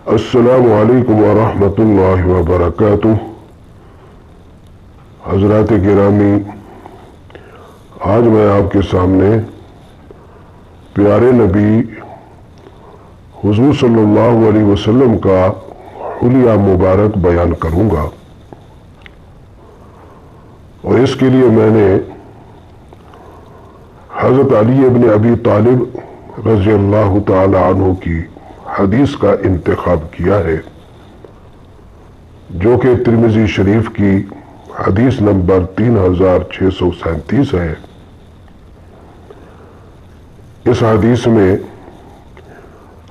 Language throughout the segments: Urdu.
السلام علیکم ورحمۃ اللہ وبرکاتہ۔ حضرات گرامی، آج میں آپ کے سامنے پیارے نبی حضور صلی اللہ علیہ وسلم کا حلیہ مبارک بیان کروں گا، اور اس کے لیے میں نے حضرت علی ابن ابی طالب رضی اللہ تعالی عنہ کی حدیث کا انتخاب کیا ہے، جو کہ ترمذی شریف کی حدیث نمبر 3637 ہے۔ اس حدیث میں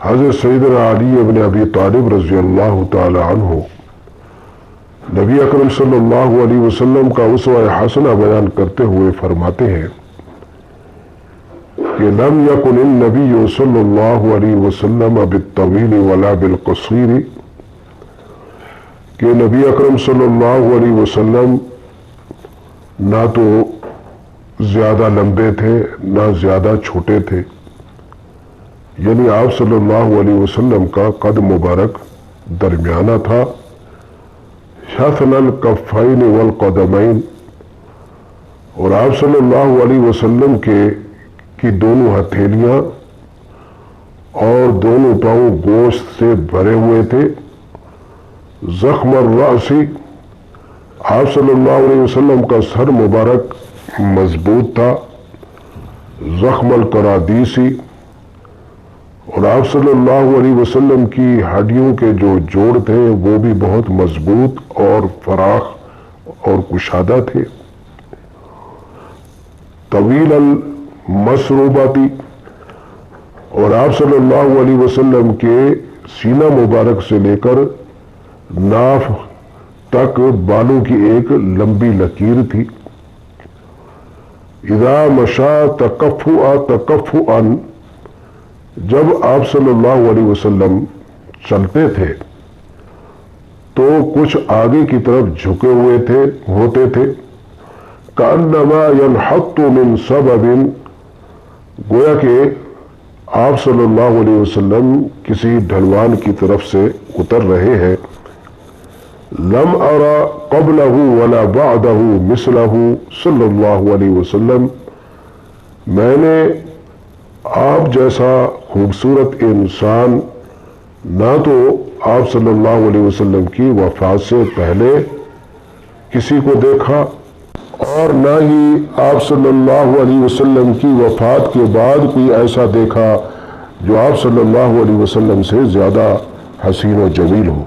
حضرت سیدنا علی ابن ابی طالب رضی اللہ تعالی عنہ نبی اکرم صلی اللہ علیہ وسلم کا اسوہ حسنہ بیان کرتے ہوئے فرماتے ہیں کہ لم یکن النبی صلی اللہ علیہ وسلم بالطویل ولا بالقصیر، کہ نبی اکرم صلی اللہ علیہ وسلم نہ تو زیادہ لمبے تھے نہ زیادہ چھوٹے تھے، یعنی آپ صلی اللہ علیہ وسلم کا قد مبارک درمیانہ تھا۔ شاثن الکفین والقدمین، اور آپ صلی اللہ علیہ وسلم کی دونوں ہتھیلیاں اور دونوں پاؤں گوشت سے بھرے ہوئے تھے۔ زخم الرأس، آپ صلی اللہ علیہ وسلم کا سر مبارک مضبوط تھا۔ زخم الکرادیسی، اور آپ صلی اللہ علیہ وسلم کی ہڈیوں کے جو جوڑ تھے وہ بھی بہت مضبوط اور فراخ اور کشادہ تھے۔ طویل المسروباتی، اور آپ صلی اللہ علیہ وسلم کے سینہ مبارک سے لے کر ناف تک بالوں کی ایک لمبی لکیر تھی۔ اذا مشا تکفؤا، جب آپ صلی اللہ علیہ وسلم چلتے تھے تو کچھ آگے کی طرف جھکے ہوئے ہوتے تھے۔ کأنما ينحط من سبب، گویا کہ آپ صلی اللہ علیہ وسلم کسی ڈھلوان کی طرف سے اتر رہے ہیں۔ لم ارى قبله ولا بعده مثله صلی اللہ علیہ وسلم، میں نے آپ جیسا خوبصورت انسان نہ تو آپ صلی اللہ علیہ وسلم کی وفات سے پہلے کسی کو دیکھا، اور نہ ہی آپ صلی اللہ علیہ وسلم کی وفات کے بعد کوئی ایسا دیکھا جو آپ صلی اللہ علیہ وسلم سے زیادہ حسین و جمیل ہو۔